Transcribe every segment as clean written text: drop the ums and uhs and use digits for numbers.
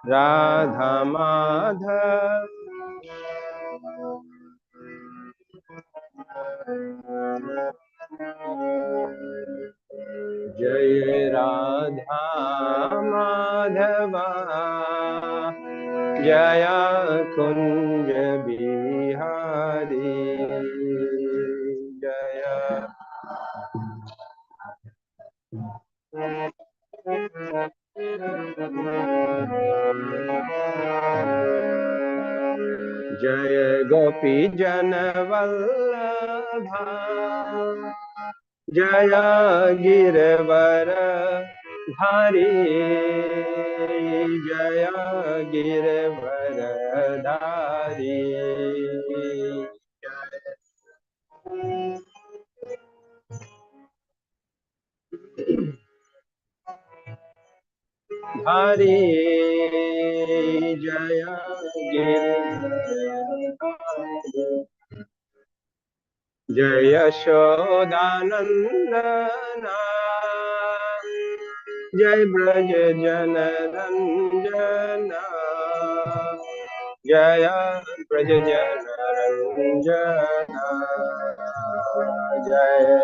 राधा माधव जय राधा माधवा जय कुंज बिहारी जय जय गोपी जन वल्लभा जय गिरवर धारी जय गिरवर धारी धारी जय गिरधारी जय यशोदानंदना जय ब्रज जन रंजना जय ब्रज जन रंजना जय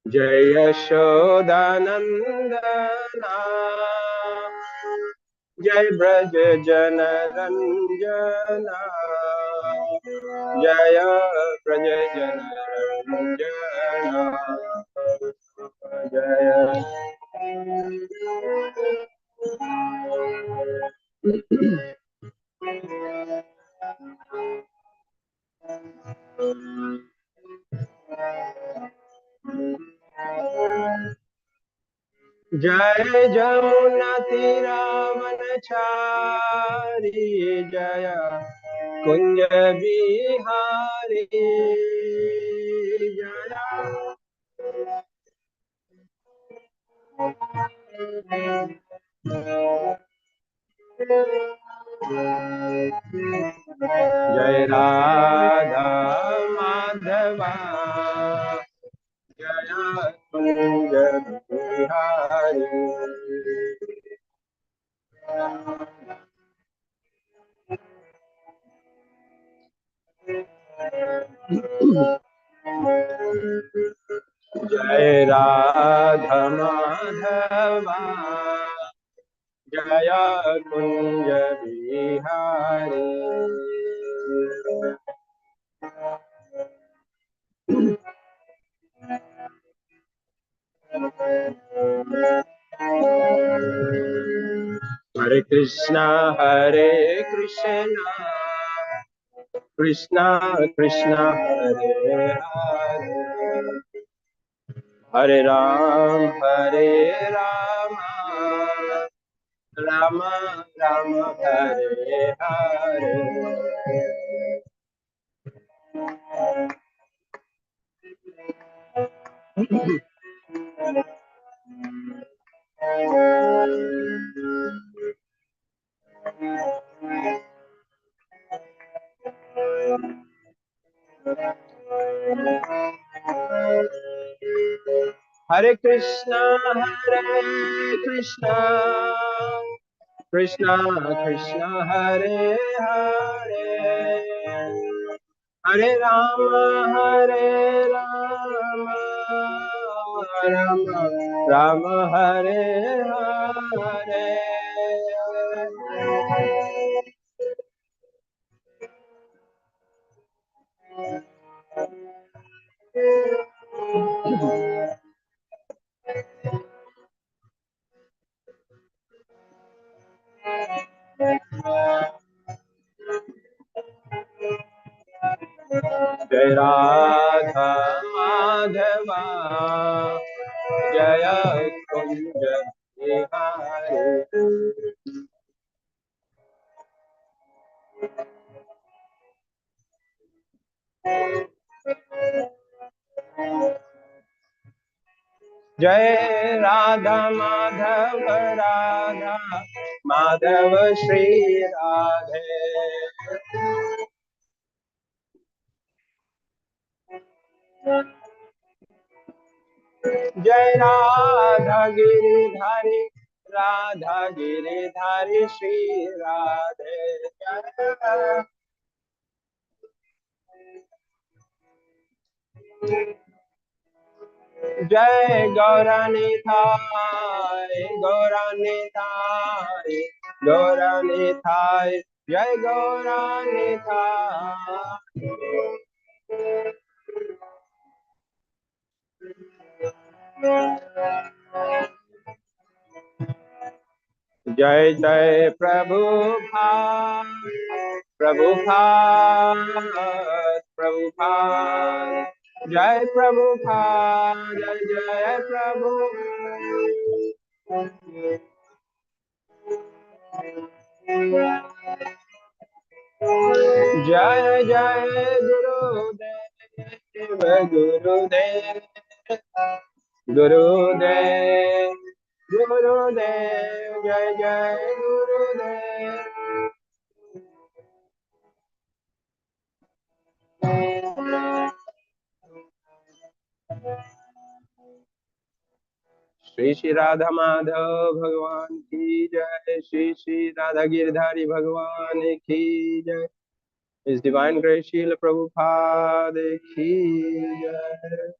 जय यशोदानंदना जय ब्रज जन रंजना जय ब्रज जन रंजना जय जय जमुना तीरावनचारी जय कुंज बिहारी जय जय राधा माधवा जय कुंज बिहारी जय राधा माधवा जय कुंज बिहारी हरे कृष्णा कृष्णा कृष्णा हरे हरे हरे राम राम राम हरे हरे हरे कृष्णा कृष्णा कृष्णा कृष्णा हरे हरे हरे राम राम राम हरे हरे जय राधा माधवा जय कुंज बिहारी जय राधा माधव राधा माधव श्री राधे। जय राधा गिरिधारी, राधा गिरिधारी श्री राधे। जय गौरानिताय, गौरानिताय, गौरानिताय, जय गौरानिताय। जय जय प्रभुपाद, प्रभुपाद, प्रभुपाद, जय प्रभुपाद, जय जय प्रभु। जय जय गुरुदेव, गुरुदेव, गुरुदेव, गुरुदेव, जय जय गुरुदेव। श्री श्री राधा माधव भगवान की जय, श्री श्री राधा गिरधारी भगवान की जय, इस डिवाइन ग्रेस शील प्रभुपाद की जय।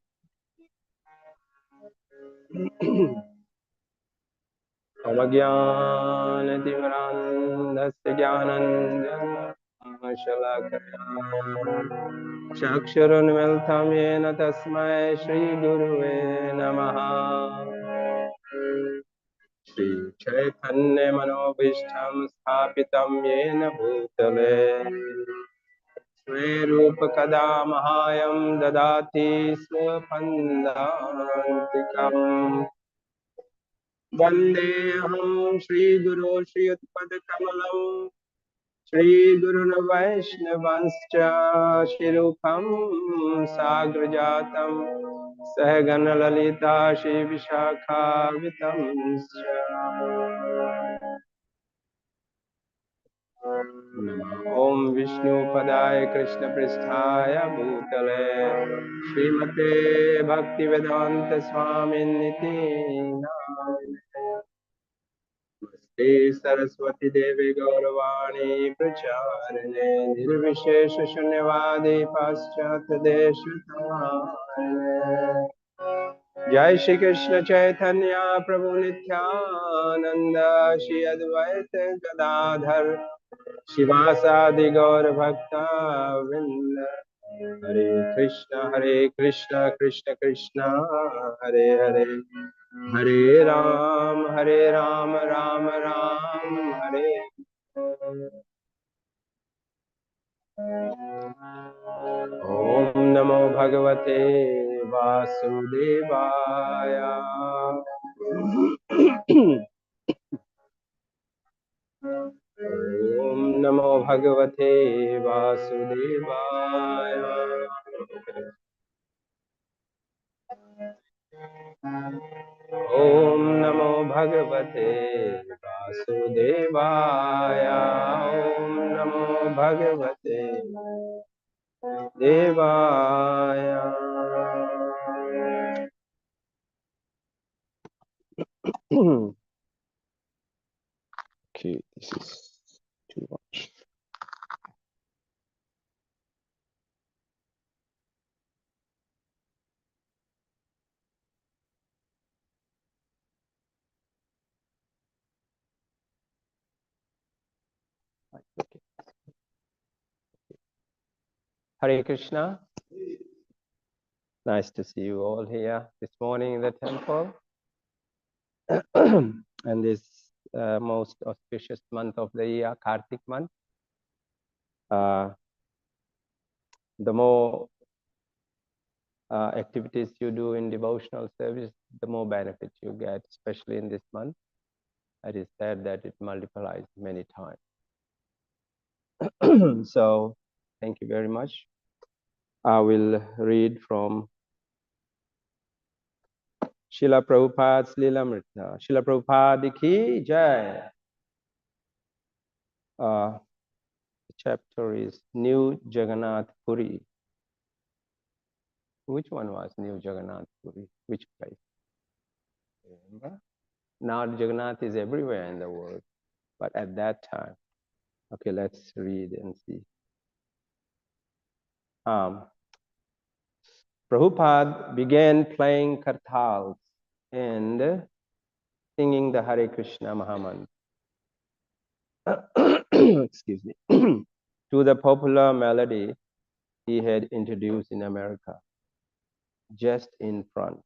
अज्ञानतिमिरान्धस्य ज्ञानञ्जनशलाकया चक्षुरुन्मिलितं येन तस्मै श्रीगुरुवे नमः। श्रीचैतन्यमनोभीष्टं स्थापितं येन भूतले स्वरूपकदा मह्यं ददाति स्वपदान्तिकम्। वन्देऽहं श्रीगुरो श्रीयुतपदकमलं श्रीगुरुन् वैष्णवंश्च श्रीरूपं साग्रजातं सहगणललिता श्रीविशाखान्वितंश्च। ॐ विष्णुपदाय कृष्णपृष्ठाय भूतले श्रीमते भक्तिवेदान्त स्वामिनिति नामिने। नमस्ते सरस्वती देवी गौरवाणी प्रचारिणे निर्विशेष शून्यवादी पाश्चात्य देश तारिणे। जय श्री कृष्ण चैतन्य प्रभु नित्यानंद, श्री अद्वैत गदाधर शिवासादि गौर भक्ता वृंद। हरे कृष्ण कृष्ण कृष्ण हरे हरे, हरे राम राम राम हरे। ओम नमो भगवते वासुदेवाय। ओम नमो भगवते वासुदेवाय। ओम नमो भगवते वासुदेवाय। ओम नमो भगवते देवाय। Okay, this is too much. Okay. Hare Krishna. Nice to see you all here this morning in the temple. And this most auspicious month of the year, Kartik month. The more activities you do in devotional service, the more benefits you get, especially in this month. It is said that it multiplies many times. So, thank you very much. I will read from Srila Prabhupada's Lilamrita. Srila Prabhupada ki jai. The chapter is New Jagannath Puri. Which one was New Jagannath Puri? Which place? Remember? Now Jagannath is everywhere in the world, but at that time. Okay, let's read and see. Prabhupada began playing kartals and singing the Hare Krishna Mahamantra. Excuse me. To the popular melody he had introduced in America, just in front.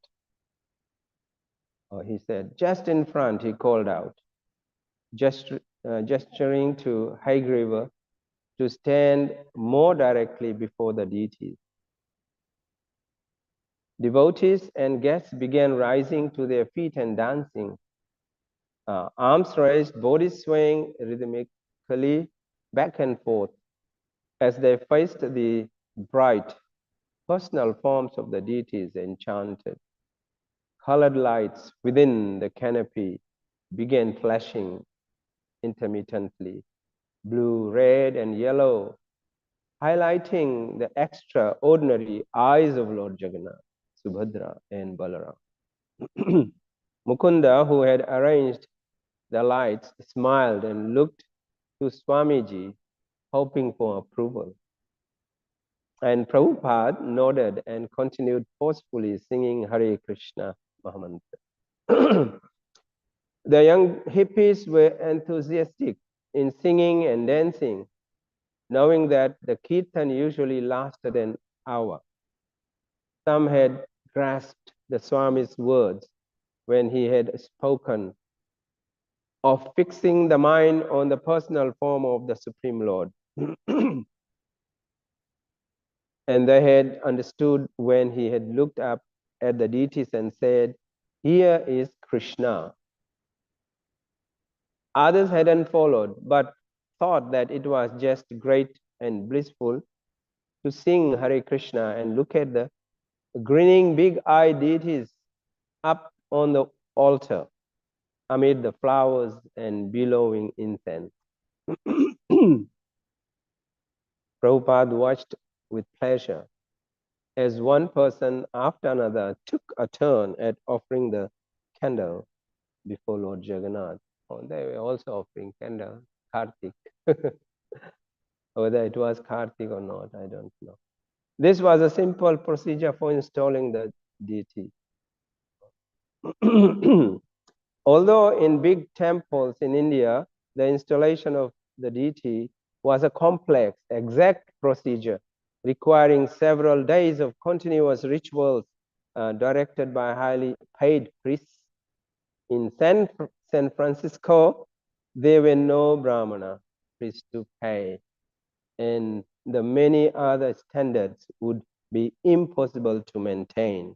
He said, just in front, he called out, gesturing to Haigriva to stand more directly before the deities. Devotees and guests began rising to their feet and dancing, arms raised, bodies swaying rhythmically back and forth as they faced the bright personal forms of the deities and chanted. Colored lights within the canopy began flashing intermittently, blue, red, and yellow, highlighting the extraordinary eyes of Lord Jagannath, Subhadra, and Balaram. Mukunda, who had arranged the lights, smiled and looked to Swamiji, hoping for approval. And Prabhupada nodded and continued forcefully singing Hare Krishna Mahamantra. The young hippies were enthusiastic in singing and dancing, knowing that the kirtan usually lasted an hour. Some had grasped the Swami's words when he had spoken of fixing the mind on the personal form of the Supreme Lord. And they had understood when he had looked up at the deities and said, "Here is Krishna." Others hadn't followed, but thought that it was just great and blissful to sing Hare Krishna and look at the grinning big-eyed deities up on the altar amid the flowers and billowing incense. Prabhupada watched with pleasure as one person after another took a turn at offering the candle before Lord Jagannath. Oh, they were also offering candle, Kartik. Whether it was Kartik or not, I don't know. This was a simple procedure for installing the deity. Although in big temples in India, the installation of the deity was a complex, exact procedure requiring several days of continuous rituals directed by highly paid priests. In San Francisco, there were no Brahmana priests to pay, and the many other standards would be impossible to maintain.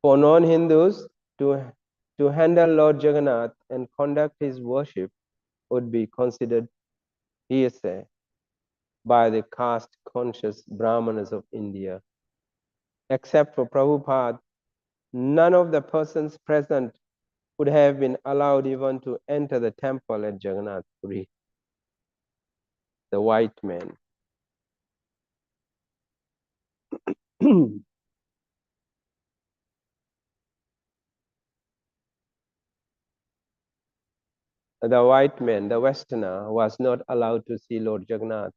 For non-Hindus to handle Lord Jagannath and conduct his worship would be considered heresy by the caste-conscious Brahmanas of India. Except for Prabhupada, none of the persons present would have been allowed even to enter the temple at Jagannath Puri. The white man. The white man, the Westerner, was not allowed to see Lord Jagannath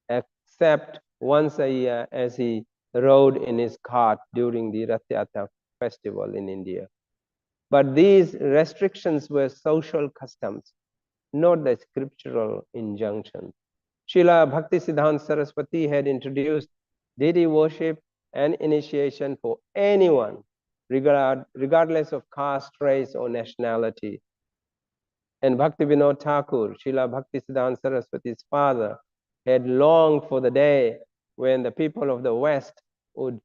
except once a year as he rode in his cart during the Rath Yatra festival in India. But these restrictions were social customs, not the scriptural injunctions. Srila Bhaktisiddhanta Saraswati had introduced deity worship and initiation for anyone, regardless of caste, race, or nationality. And Bhaktivinoda Thakur, Srila Bhaktisiddhanta Saraswati's father, had longed for the day when the people of the West would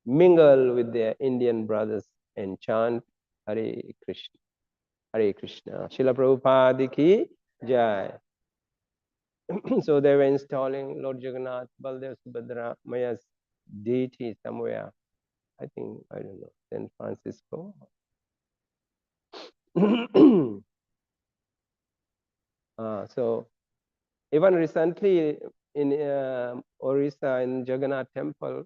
mingle with their Indian brothers and chant Hare Krishna. Hare Krishna. Srila Prabhupada ki jai. So they were installing Lord Jagannath, Baldev, Subhadra, Maya's deity somewhere. I think, I don't know, San Francisco. So even recently in Orissa, in Jagannath temple,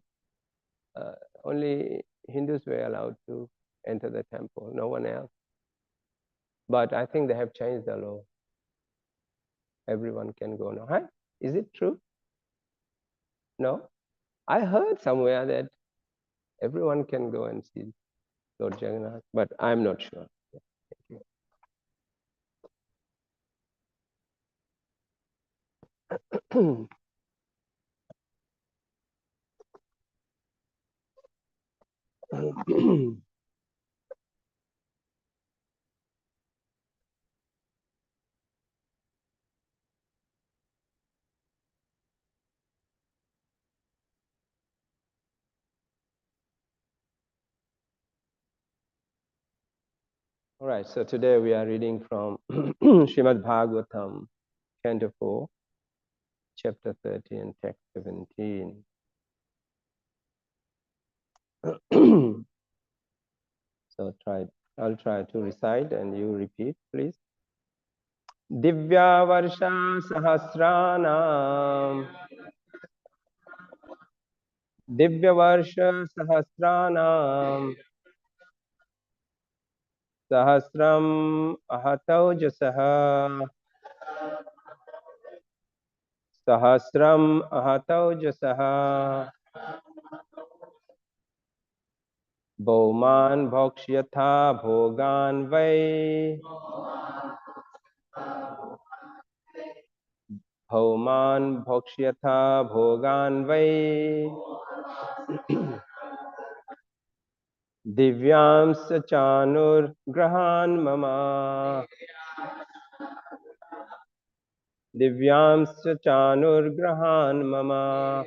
only Hindus were allowed to enter the temple, no one else. But I think they have changed the law. Everyone can go now. Huh? Is it true? No? I heard somewhere that everyone can go and see Lord Jagannath, but I'm not sure. All right, so today we are reading from Srimad Bhagavatam, Canto 4, Chapter 30 and Text 17. So I'll try to recite and you repeat, please. Divya Varsha Sahasranam Divya Varsha Sahasranam Sahasram Ahatau Jasaha Sahasram Ahatau Jasaha Bhauman Bhokshyatha Bhogan Vai Bhauman Bhokshyatha Bhogan Vai Divyams Chanur Grahan Mama Divyams Chanur Grahan Mama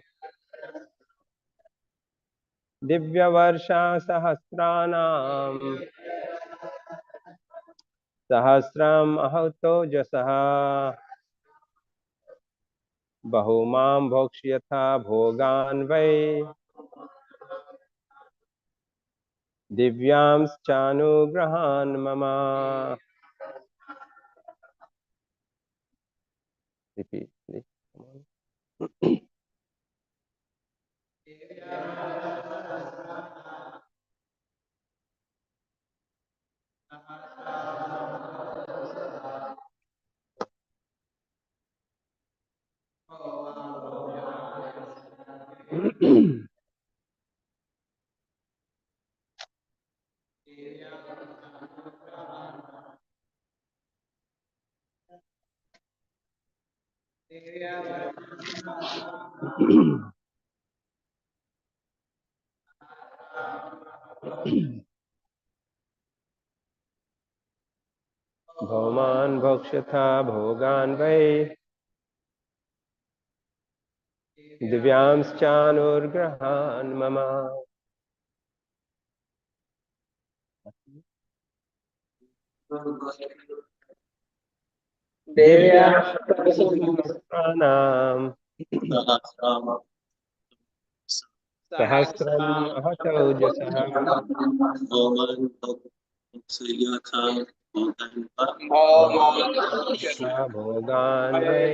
Divyavarša Sahasranam Sahasram Ahato Jasaha Bahumam Bhokshyatha Bhogan Vai Divyams Chanu Grahan Mama. Repeat, please. Bhauman Bhokshyatha Bhogan Vai Divyams Chanur Grahan Mama. Divyams Sahasranam Sahasram Ahato Jasaha Bhogan Vai Divya Sahasranam Bhauman Bhogan Vai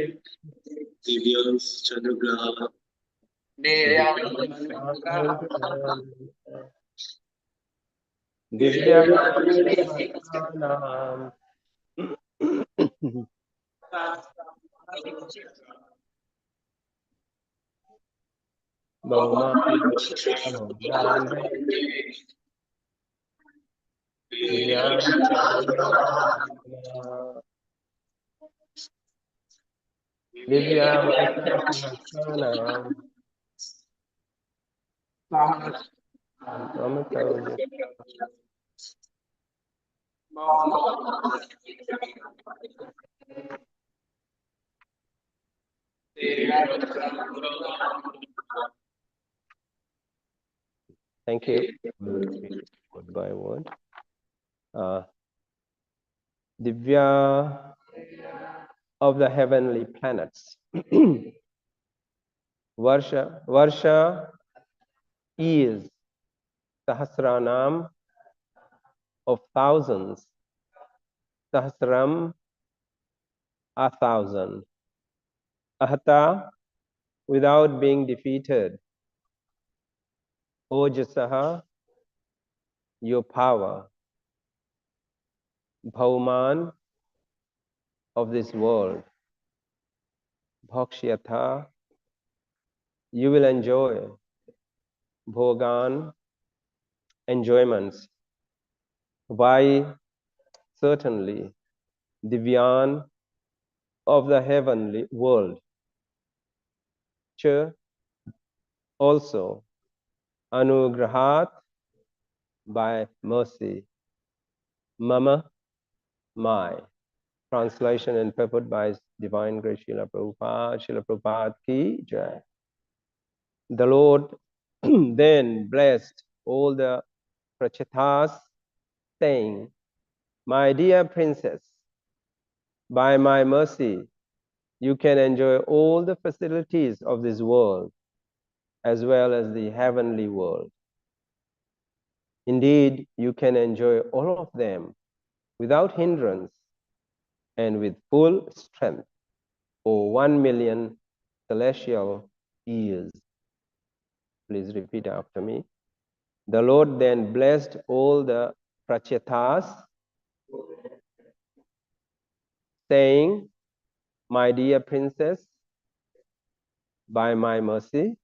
Divyams Divya Sahasranam Amataja. Thank you. We'll repeat word by word. Divya of the heavenly planets. Varsha is Sahasranam of thousands. Sahasram 1,000. Ahata, without being defeated. Ojasaha, your power. Bhauman, of this world. Bhakshyatha, you will enjoy. Bhogan, enjoyments. Vai, certainly. Divyan, of the heavenly world. Cha, also. Anugrahat, by mercy. Mama, my. Translation and purport by Divine Grace Srila Prabhupada. Srila Prabhupada ki jai. The Lord then blessed all the prachetas, saying, my dear princess, by my mercy, you can enjoy all the facilities of this world as well as the heavenly world. Indeed, you can enjoy all of them without hindrance and with full strength for 1,000,000 celestial years. Please repeat after me. The Lord then blessed all the prachetas, saying, my dear princess, by my mercy,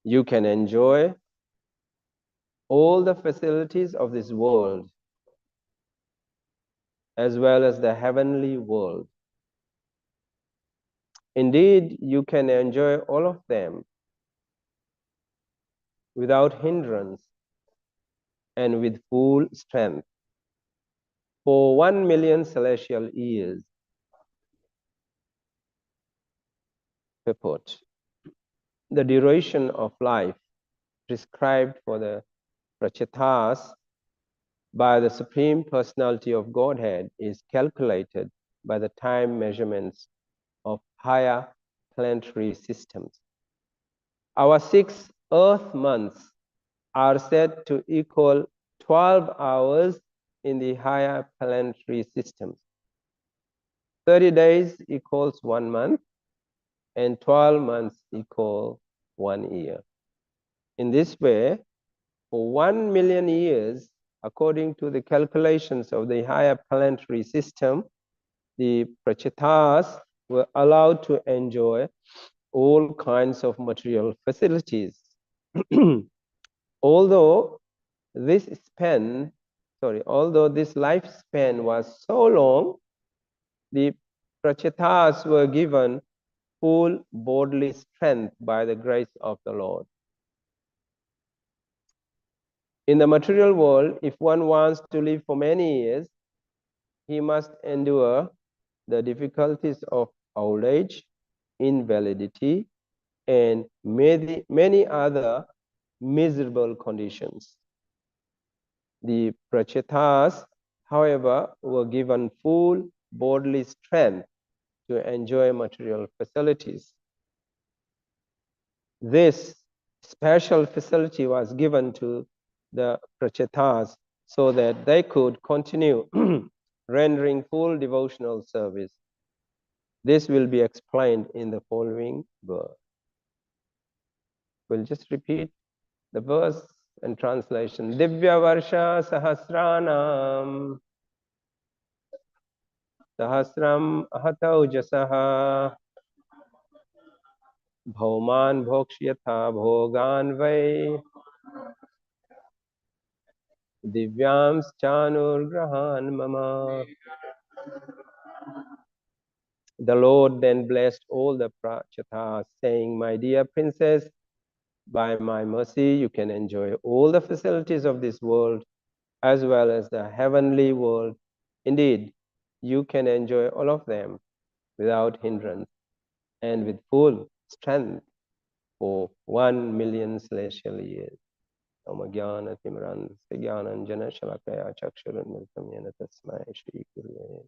you can enjoy all the facilities of this world as well as the heavenly world. Indeed, you can enjoy all of them without hindrance and with full strength for 1,000,000 celestial years. Purport. The duration of life prescribed for the prachetas by the Supreme Personality of Godhead is calculated by the time measurements of higher planetary systems. Our 6 Earth months are said to equal 12 hours in the higher planetary systems. 30 days equals 1 month, and 12 months equal 1 year. In this way, for 1,000,000 years, according to the calculations of the higher planetary system, the prachetas were allowed to enjoy all kinds of material facilities. Although this lifespan was so long, the prachetas were given full bodily strength by the grace of the Lord. In the material world, if one wants to live for many years, he must endure the difficulties of old age, invalidity, and many other miserable conditions. The prachetas, however, were given full bodily strength to enjoy material facilities. This special facility was given to the prachetas so that they could continue rendering full devotional service. This will be explained in the following verse. We'll just repeat the verse and translation. Divya Varsha Sahasranam Sahasram Ahatau Jasaha Bhauman Bhokshyatha Bhogan Vai Divyams Chanur Grahan Mama. The Lord then blessed all the prachetas, saying, my dear princess, by my mercy, you can enjoy all the facilities of this world as well as the heavenly world. Indeed, you can enjoy all of them without hindrance and with full strength for 1,000,000 celestial years. Om Jnana Timran Jnana Shalakaya Chakshuranmritam Yena Tasmai Shri Guru.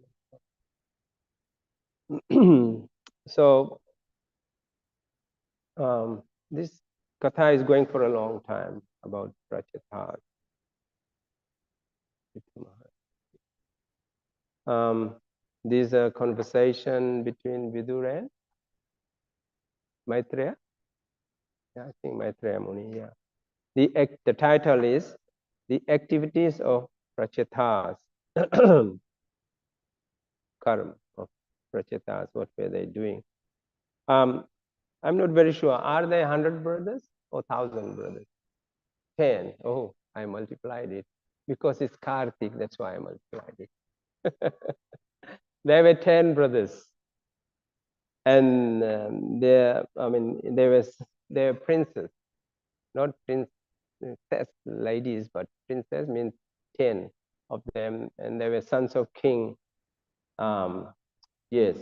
So, this katha is going for a long time about prachetas. This conversation between Vidur and Maitreya. Yeah, I think Maitreya Muni. Yeah. The title is The Activities of Prachetas. Karma of Prachetas. What were they doing? I'm not very sure. Are they 100 brothers or 1,000 brothers? 10. Oh, I multiplied it because it's Kartik. That's why I multiplied it. There were 10 brothers, and they were princes, not princess ladies, but princess means 10 of them, and they were sons of king. Yes.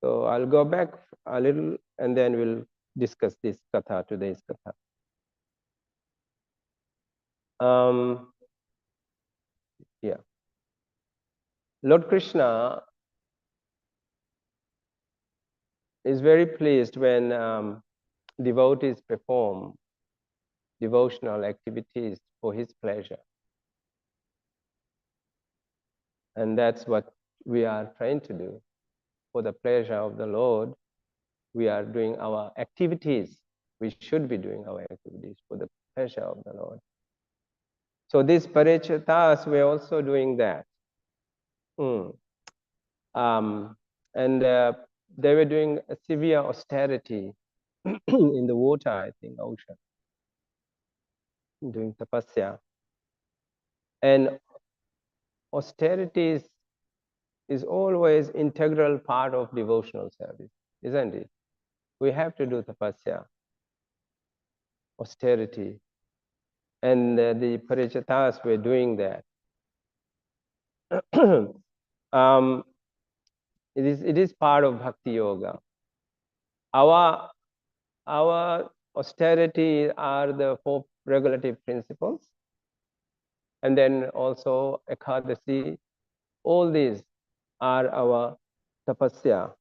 So I'll go back a little, and then we'll discuss this katha, today's katha. Yeah. Lord Krishna is very pleased when devotees perform devotional activities for his pleasure. And that's what we are trying to do. For the pleasure of the Lord, we are doing our activities. We should be doing our activities for the pleasure of the Lord. So these parichatas, we're also doing that. And they were doing a severe austerity in the water, I think, ocean, doing tapasya. And austerities is always integral part of devotional service, isn't it? We have to do tapasya, austerity, and the parichatas were doing that. It is part of bhakti yoga. Our austerity are the 4 regulative principles, and then also ekadasi. All these are our tapasya.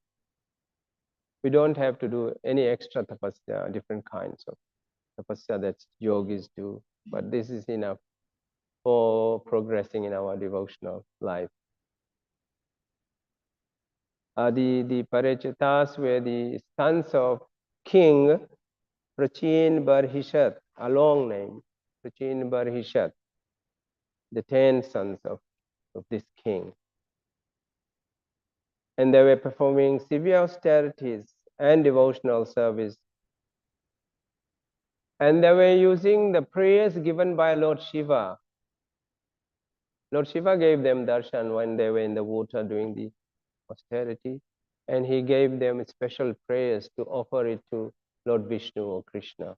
We don't have to do any extra tapasya, different kinds of tapasya that yogis do, but this is enough for progressing in our devotional life. The Parichitas were the sons of King Prachin Barhishat, a long name, Prachin Barhishat, the 10 sons of this king. And they were performing severe austerities and devotional service. And they were using the prayers given by Lord Shiva. Lord Shiva gave them darshan when they were in the water doing the austerity, and he gave them special prayers to offer it to Lord Vishnu or Krishna.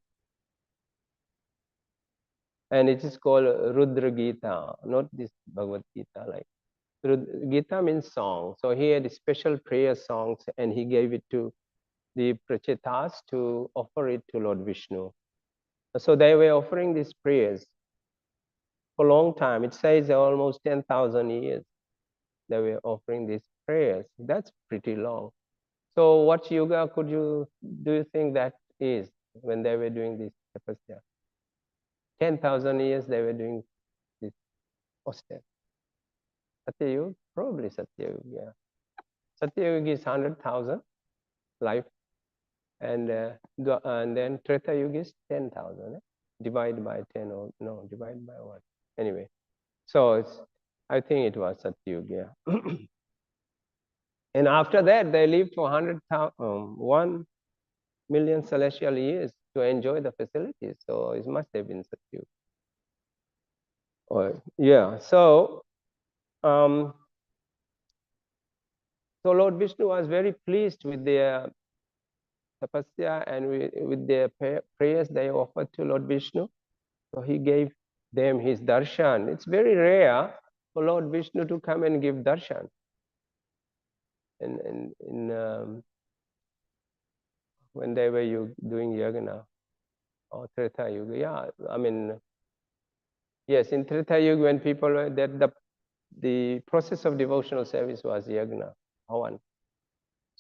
And it is called Rudra Gita, not this Bhagavad Gita. Like Gita means song. So he had special prayer songs, and he gave it to the Prachetas to offer it to Lord Vishnu. So they were offering these prayers for a long time. It says almost 10,000 years they were offering these prayers. That's pretty long. So what yoga do you think that is when they were doing this tapasya? 10,000 years they were doing this austere. Satyayug, probably Satyayug, yeah. Satyayug is 100,000 life, and then Treta Yuga is 10,000. Divide by 10 or no, divide by what? Anyway, so I think it was Satyayug, yeah. And after that, they lived for 1 million celestial years to enjoy the facilities. So it must have been Satyayug. Yeah. So Lord Vishnu was very pleased with their tapasya and with their prayers they offered to Lord Vishnu. So he gave them his darshan. It's very rare for Lord Vishnu to come and give darshan. And when they were doing yagna or Treta Yuga, yeah, I mean, yes, in Treta Yuga when people were that the process of devotional service was yagna, havan,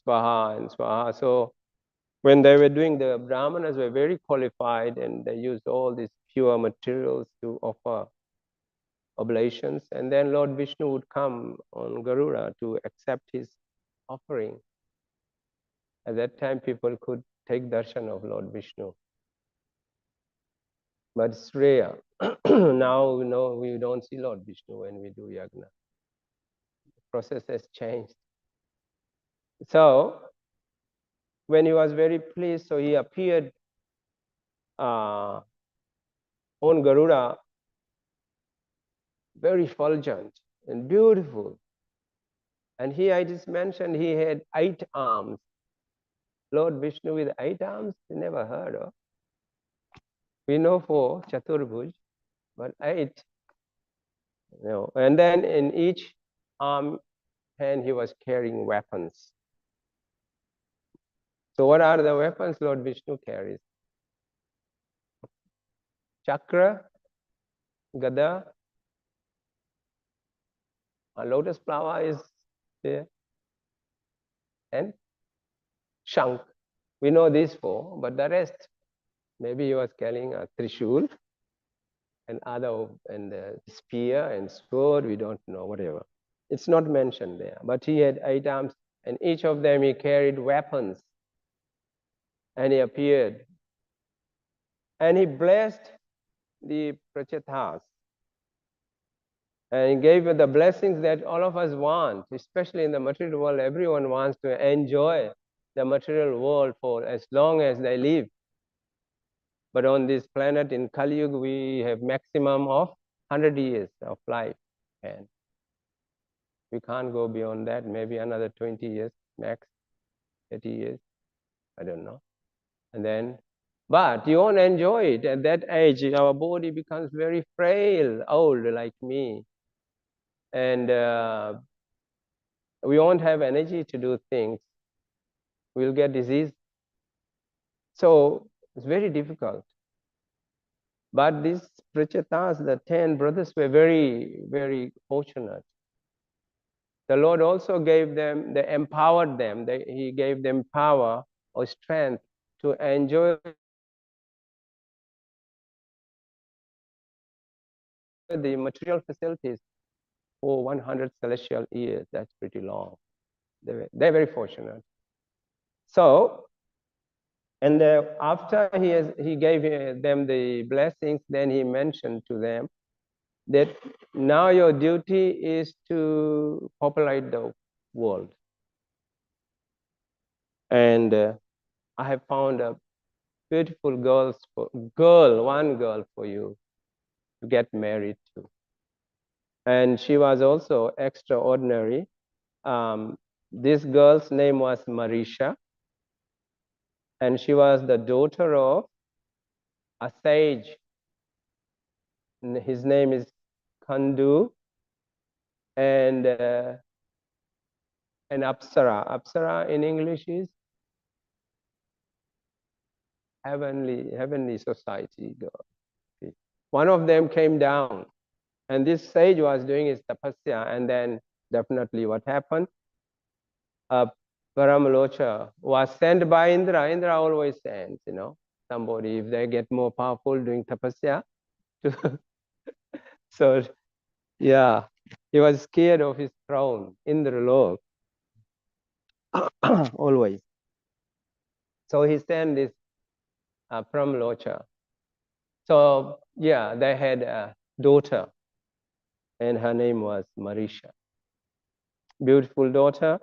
swaha and swaha. So when they were doing, the brahmanas were very qualified, and they used all these pure materials to offer oblations, and then Lord Vishnu would come on Garuda to accept his offering. At that time, people could take darshan of Lord Vishnu. But it's rare. Now we don't see Lord Vishnu when we do yagna. The process has changed. So when he was very pleased, so he appeared on Garuda, very effulgent and beautiful. And here I just mentioned he had 8 arms. Lord Vishnu with 8 arms, we never heard of. We know 4, Chaturbhuj, but 8. And then in each arm hand he was carrying weapons. So what are the weapons Lord Vishnu carries? Chakra, Gada, a lotus flower is there, and Shank. We know these 4, but the rest, maybe he was carrying a Trishul and other, and spear and sword, we don't know, whatever. It's not mentioned there, but he had 8 arms, and each of them he carried weapons, and he appeared. And he blessed the Prachatas, and he gave the blessings that all of us want, especially in the material world. Everyone wants to enjoy the material world for as long as they live. But on this planet in Kali Yuga, we have maximum of 100 years of life, and we can't go beyond that. Maybe another 20 years max, 30 years, I don't know. And then, but you won't enjoy it. At that age, our body becomes very frail, old like me, and we won't have energy to do things. We'll get disease. So it's very difficult. But these Prachatas, the 10 brothers, were very, very fortunate. The Lord also gave them, they empowered them. He gave them power or strength to enjoy the material facilities for 100 celestial years. That's pretty long. They're very fortunate. So, and after he gave them the blessings, then he mentioned to them that now your duty is to populate the world. And I have found a beautiful one girl for you to get married to. And she was also extraordinary. This girl's name was Marisha, and she was the daughter of a sage. His name is Kandu, and an Apsara. Apsara in English is heavenly society girl. One of them came down, and this sage was doing his tapasya, and then definitely what happened? Paramalocha was sent by Indra. Indra always sends, somebody if they get more powerful doing tapasya. So, yeah, he was scared of his throne, Indra Lok, always. So he sent this Paramalocha. So, yeah, they had a daughter, and her name was Marisha. Beautiful daughter.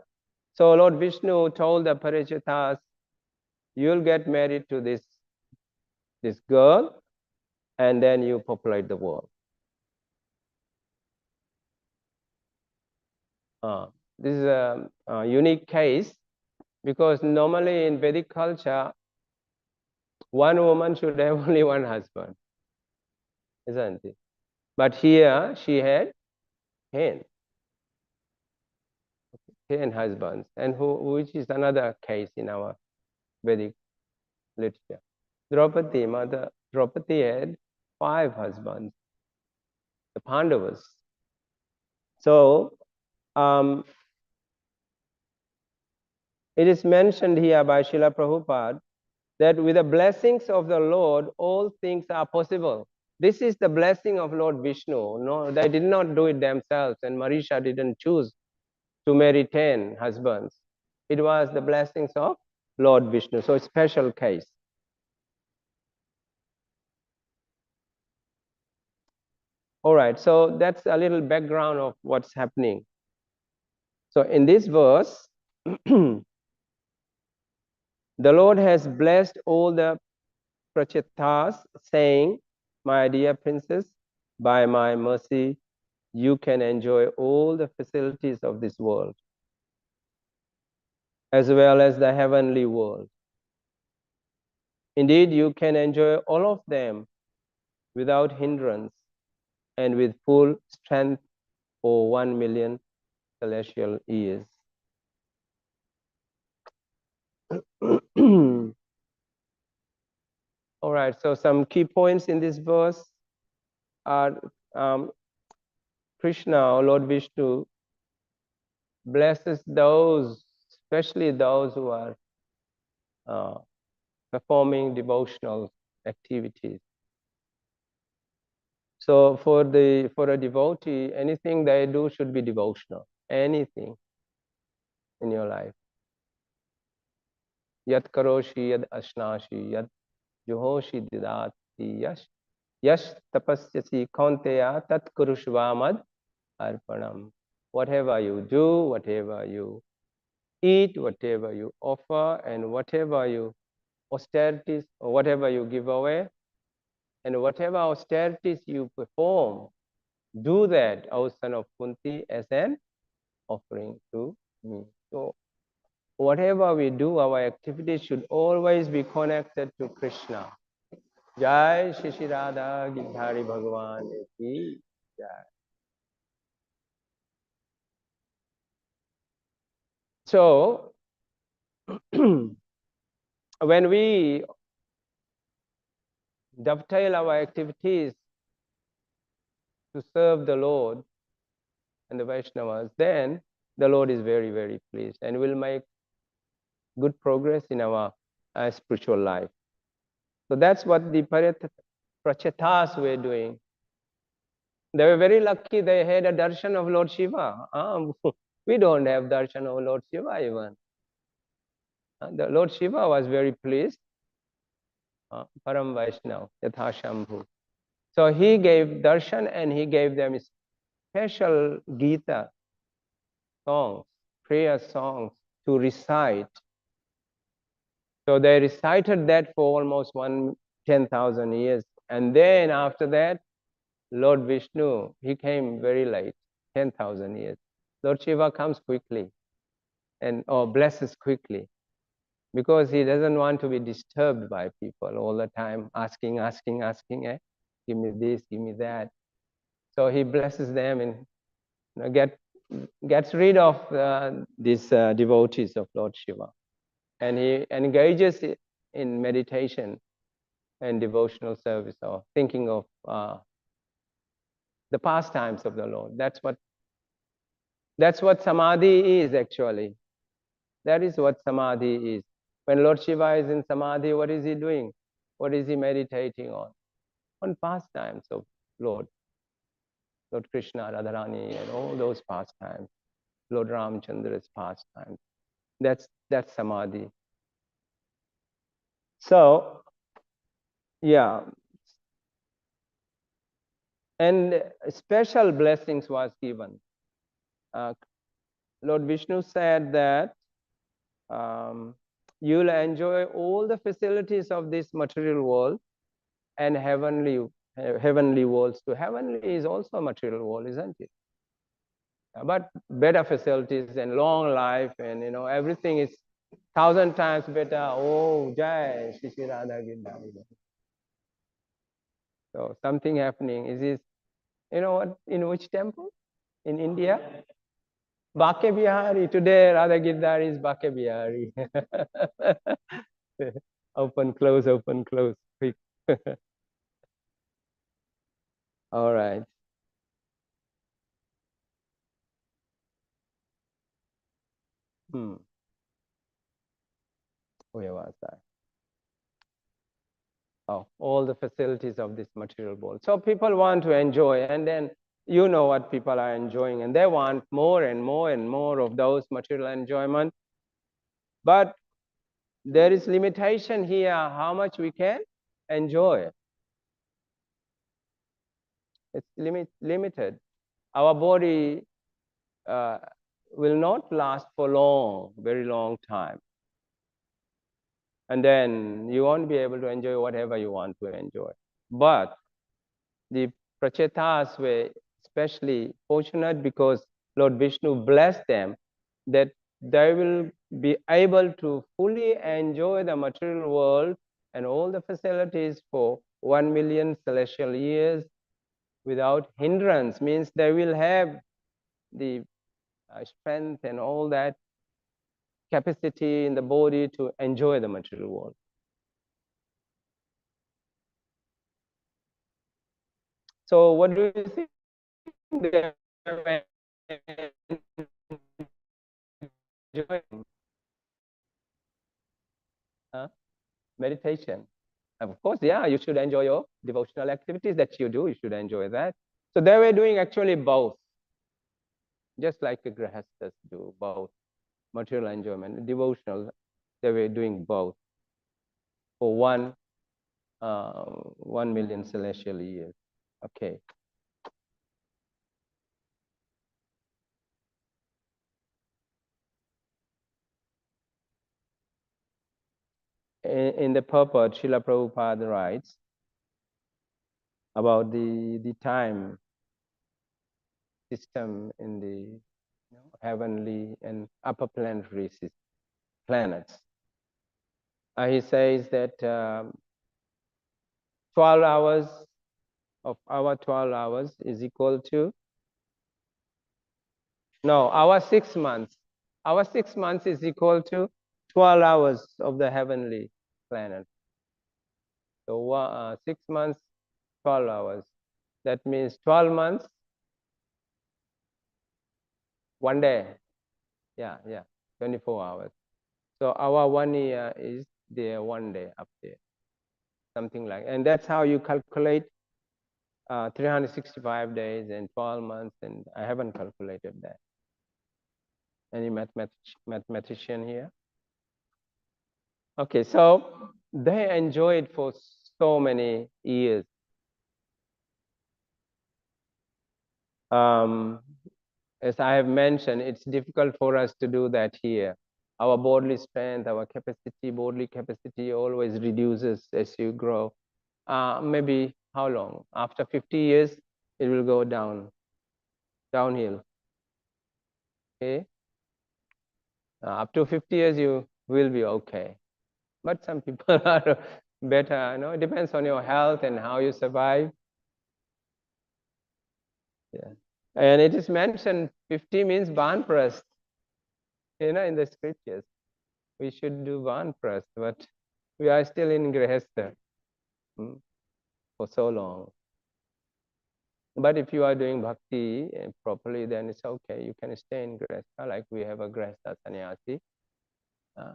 So Lord Vishnu told the Parichitas, you'll get married to this girl, and then you populate the world. This is a unique case, because normally in Vedic culture, one woman should have only one husband, isn't it? But here she had 10 husbands, and which is another case in our Vedic literature. Mother Draupadi had 5 husbands, the Pandavas. So it is mentioned here by Srila Prabhupada that with the blessings of the Lord, all things are possible. This is the blessing of Lord Vishnu. No, they did not do it themselves, and Marisha didn't choose to marry 10 husbands. It was the blessings of Lord Vishnu. So, a special case. All right, so that's a little background of what's happening. So, in this verse, the Lord has blessed all the prachetas, saying, "My dear princess, by my mercy, you can enjoy all the facilities of this world, as well as the heavenly world. Indeed, you can enjoy all of them without hindrance and with full strength for 1 million celestial years." All right, so some key points in this verse are Krishna or Lord Vishnu blesses those, especially those who are uh, performing devotional activities. So for a devotee, anything they do should be devotional. Anything in your life. Yat karoshi, yad ashnashi, yad juhoshi didati, yash tapasyasi kaunteya tat kurushvamad arpanam. Whatever you do, whatever you eat, whatever you offer, and whatever you austerities, or whatever you give away, and whatever austerities you perform, do that, O son of Kunti, as an offering to me. So whatever we do, our activities should always be connected to Krishna. Jai Shri Shri Radha Gidhari Bhagavan ki Jai. So when we dovetail our activities to serve the Lord and the Vaishnavas, then the Lord is very, very pleased and will make good progress in our spiritual life. So that's what the Prachetas were doing. They were very lucky they had a darshan of Lord Shiva. We don't have darshan of Lord Shiva even. The Lord Shiva was very pleased. Param Vaishnav, Yatha Shambhu. So he gave darshan and he gave them special Gita songs, prayer songs to recite. So they recited that for almost 10,000 years. And then after that, Lord Vishnu, he came very late, 10,000 years. Lord Shiva comes quickly and or blesses quickly because he doesn't want to be disturbed by people all the time, asking, eh? Give me this, give me that. So he blesses them and gets rid of these devotees of Lord Shiva. And he engages in meditation and devotional service or thinking of the pastimes of the Lord. That's what samadhi is actually. That is what samadhi is. When Lord Shiva is in samadhi, what is he doing? What is he meditating on? On pastimes of Lord Krishna, Radharani, and all those pastimes. Lord Ramchandra's pastimes. That's samadhi. So, yeah. And special blessings was given. Lord Vishnu said that you'll enjoy all the facilities of this material world and heavenly worlds too. Heavenly is also a material world, isn't it? But better facilities and long life, and everything is 1,000 times better. Oh, Jai Shri Shri Radha Gidhari. So something happening. Is this, what? In which temple? In India? Bake Bihari. Today, Radha Gidhari is Bake Bihari. Open, close, quick. All right. Where was I? of all the facilities of this material world. So people want to enjoy, and then you know what people are enjoying, and they want more and more and more of those material enjoyment. But there is limitation here how much we can enjoy. It's limited. Our body uh, will not last for long, very long time. And then you won't be able to enjoy whatever you want to enjoy. But the Prachetas were especially fortunate because Lord Vishnu blessed them that they will be able to fully enjoy the material world and all the facilities for 1 million celestial years without hindrance. Means they will have the strength and all that capacity in the body to enjoy the material world. So what do you think they were enjoying? Huh? Meditation. Of course, yeah, you should enjoy your devotional activities that you do. You should enjoy that. So they were doing actually both, just like the grihasthas do both, material enjoyment, devotional. They were doing both for 1 million celestial years. Okay. In the purport, Srila Prabhupada writes about the time system in the heavenly and upper planetary planets. He says that 12 hours of our 12 hours is equal to, no, our 6 months. Our 6 months is equal to 12 hours of the heavenly planet. So 6 months, 12 hours. That means 12 months, 1 day. Yeah, 24 hours. So our 1 year is there 1 day up there, something like, and that's how you calculate 365 days and 12 months, and I haven't calculated that. Any mathematician here? Okay, so they enjoyed for so many years. As I have mentioned, it's difficult for us to do that here. Our bodily strength, our capacity, bodily capacity always reduces as you grow. Maybe how long? After 50 years, it will go downhill. Okay. Up to 50 years, you will be okay. But some people are better. It depends on your health and how you survive. Yeah. And it is mentioned 50 means Banprasth, in the scriptures. We should do Banprasth, but we are still in Grihastha for so long. But if you are doing bhakti properly, then it's okay. You can stay in Grihastha, like we have a Grihastha sannyasi.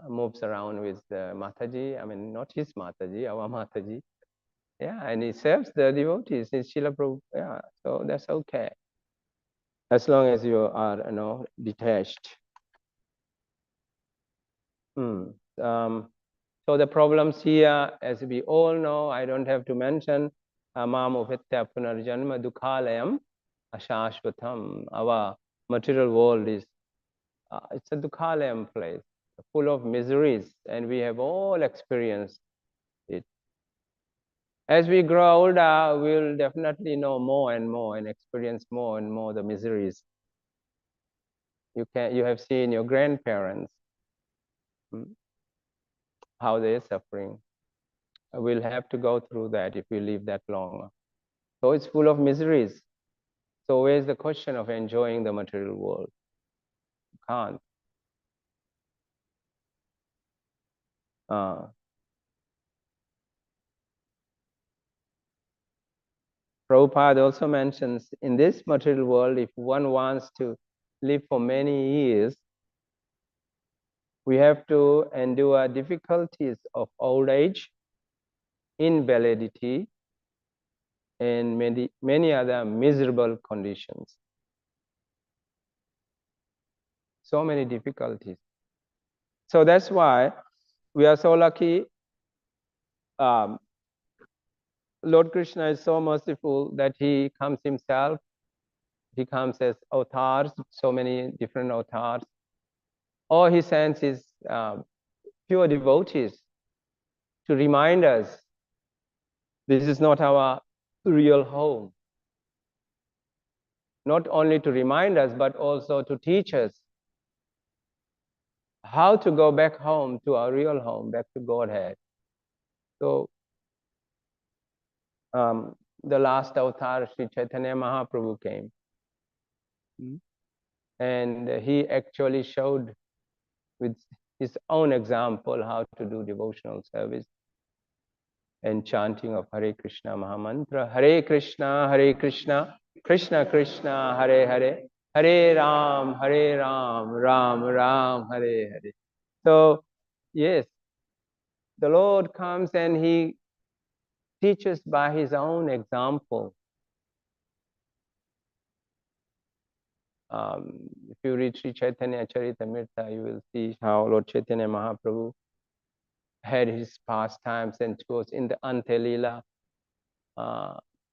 Moves around with Mataji. I mean, not his Mataji, our Mataji. Yeah, and he serves the devotees in Srila Prabhupada. Yeah, so that's okay. As long as you are, detached. So the problems here, as we all know, I don't have to mention, Mam upetya punarjanma dukhalayam ashashvatam. Our material world is, it's a dukhalayam place, full of miseries, and we have all experienced it. As we grow older, we'll definitely know more and more and experience more and more the miseries. You have seen your grandparents, how they're suffering. We'll have to go through that if we live that long. So it's full of miseries. So where's the question of enjoying the material world? You can't. Prabhupada also mentions in this material world, if one wants to live for many years, we have to endure difficulties of old age, invalidity, and many other miserable conditions. So many difficulties. So that's why we are so lucky. Lord Krishna is so merciful that he comes himself. He comes as avatars, so many different avatars. Or he sends his pure devotees to remind us this is not our real home. Not only to remind us, but also to teach us how to go back home to our real home, back to Godhead. So the last avatar, Sri Chaitanya Mahaprabhu came. And he actually showed with his own example how to do devotional service and chanting of Hare Krishna Mahamantra. Hare Krishna, Krishna Krishna, Hare Hare, Hare Ram, Ram Ram, Hare Hare. So, yes, the Lord comes and he teaches by his own example. If you read Sri Chaitanya Charitamrita, you will see how Lord Chaitanya Mahaprabhu had his pastimes and tours in the Ante Leela.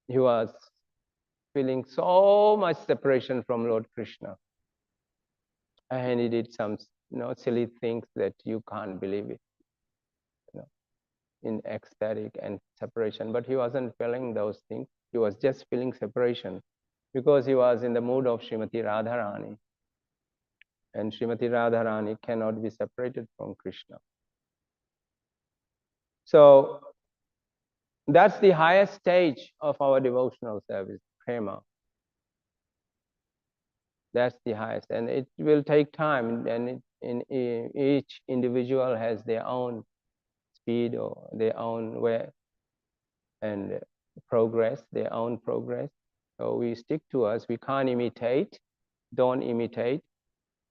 He was feeling so much separation from Lord Krishna. And he did some silly things that you can't believe it. In ecstatic and separation. But he wasn't feeling those things. He was just feeling separation because he was in the mood of Srimati Radharani. And Srimati Radharani cannot be separated from Krishna. So that's the highest stage of our devotional service, prema. That's the highest, and it will take time, and each individual has their own speed or their own way and progress, their own progress. So we stick to us. We can't imitate, don't imitate,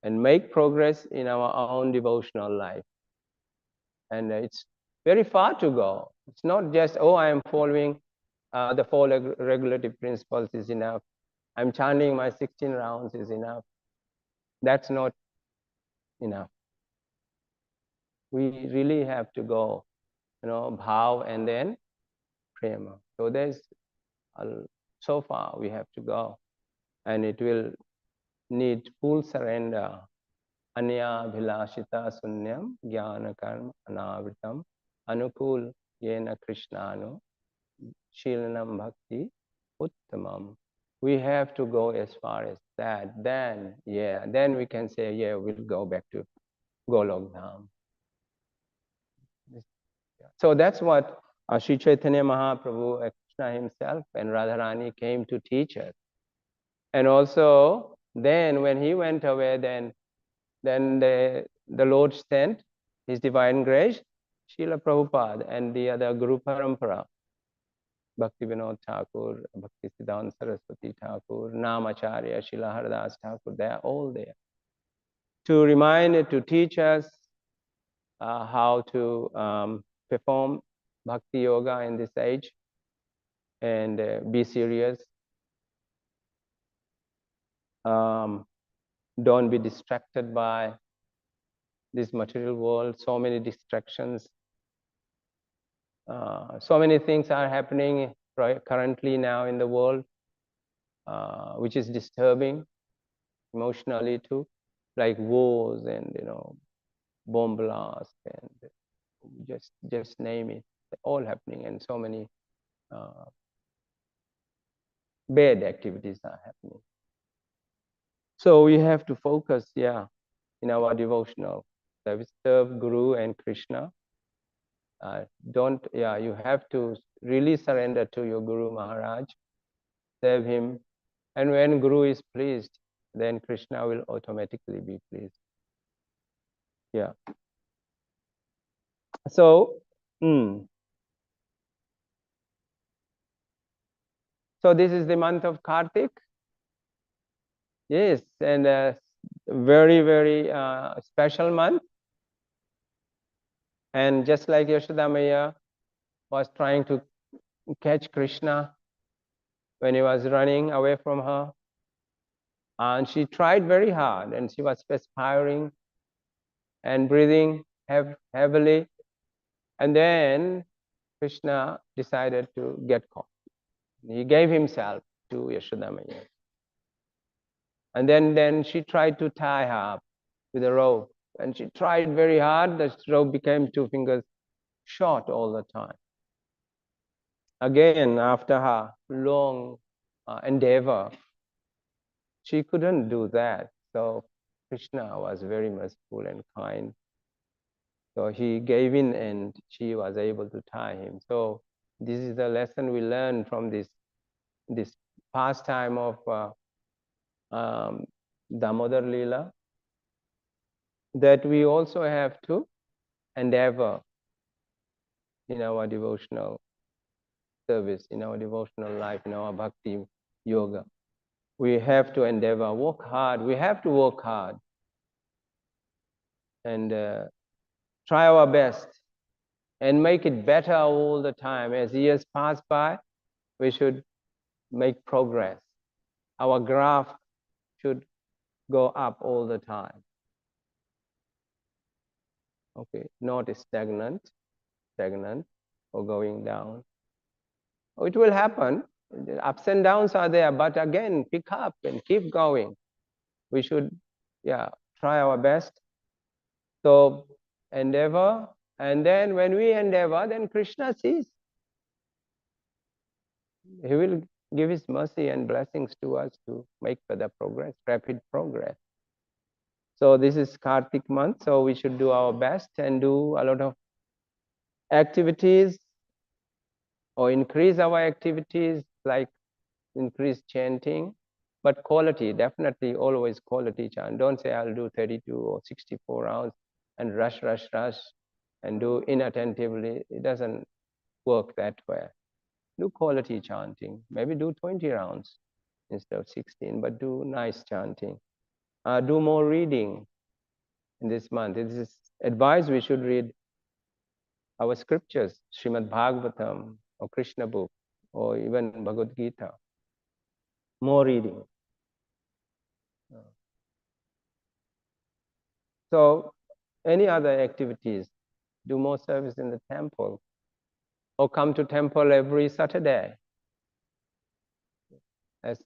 and make progress in our own devotional life. And it's very far to go. It's not just, oh, I am following the four regulative principles is enough. I'm chanting my 16 rounds is enough. That's not enough. We really have to go, bhav and then prema. So there's so far we have to go, and it will need full surrender. Anya bhilashita sunyam jnana karma anavritam anukul yena krishnano shilanam bhakti uttamam. We have to go as far as that. Then we can say, yeah, we'll go back to Golok Dham. So that's what Sri Chaitanya Mahaprabhu, Krishna himself, and Radharani came to teach us. And also, then when he went away, then the Lord sent his divine grace, Srila Prabhupada and the other Guru Parampara, Bhakti Vinod Thakur, Bhakti Siddhanta Saraswati Thakur, Namacharya, Srila Haridas Thakur, they are all there to remind, to teach us how to perform Bhakti Yoga in this age and be serious. Don't be distracted by this material world, so many distractions. So many things are happening currently now in the world, which is disturbing emotionally too, like wars and bomb blasts and just name it, all happening, and so many bad activities are happening. So we have to focus, in our devotional service, serve Guru and Krishna. You have to really surrender to your Guru Maharaj, serve him, and when Guru is pleased, then Krishna will automatically be pleased. Yeah. So, so this is the month of Kartik. Yes, and a very, very special month. And just like Yashoda Maya was trying to catch Krishna when he was running away from her. And she tried very hard, and she was perspiring and breathing heavily. And then Krishna decided to get caught. He gave himself to Yashodamaya. And then she tried to tie her up with a rope. And she tried very hard. The rope became 2 fingers short all the time. Again, after her long endeavor, she couldn't do that. So Krishna was very merciful and kind. So he gave in and she was able to tie him. So this is the lesson we learn from this pastime of Damodar Leela, that we also have to endeavor in our devotional service, in our devotional life, in our bhakti yoga. We have to endeavor, work hard. We have to work hard and try our best and make it better all the time. As years pass by, we should make progress. Our graph should go up all the time. Okay, not stagnant or going down. It will happen. The ups and downs are there, but again, pick up and keep going. We should, try our best. So endeavor, and then when we endeavor, then Krishna sees. He will give his mercy and blessings to us to make further progress, rapid progress. So this is Kartik month, so we should do our best and do a lot of activities or increase our activities, like increase chanting, but quality, definitely always quality chant. Don't say I'll do 32 or 64 rounds and rush and do inattentively. It doesn't work that way. Do quality chanting. Maybe do 20 rounds instead of 16, but do nice chanting. Do more reading in this month. This is advice. We should read our scriptures, Srimad Bhagavatam or Krishna book or even Bhagavad Gita. More reading. So any other activities, do more service in the temple or come to temple every Saturday. As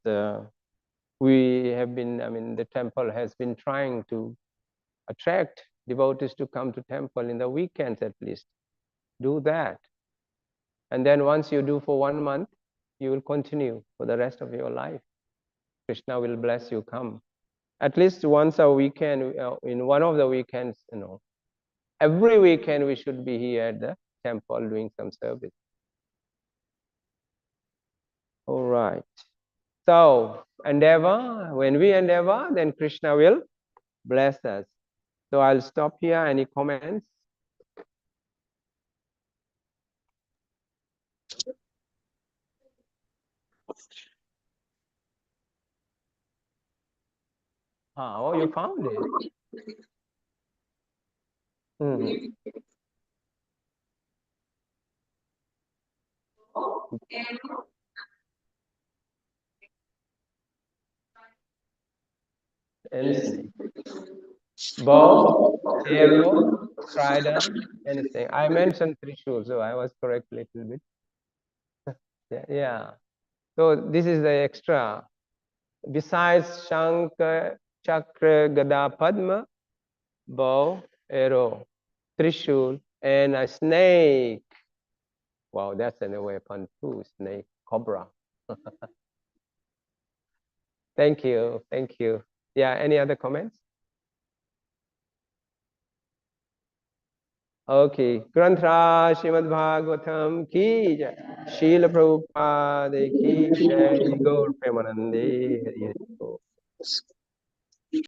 we have been, the temple has been trying to attract devotees to come to temple in the weekends at least. Do that. And then once you do for 1 month, you will continue for the rest of your life. Krishna will bless you, come. At least once a weekend, in one of the weekends, every weekend we should be here at the temple doing some service. All right. So endeavor, when we endeavor, then Krishna will bless us. So I'll stop here. Any comments? Oh, you found it. Anything. Bow, arrow, trident, anything. I mentioned Trishul, so I was correct a little bit. Yeah. So this is the extra. Besides Shankha, Chakra, Gada, Padma, bow, arrow, Trishul, and a snake. Wow, that's a weapon too, snake, cobra. Thank you, thank you. Yeah, any other comments? Okay, Granthra Srimad Bhagavatam ki jai, Srila Prabhupada ki jai, Gaur Premanande Hari Hari Bol.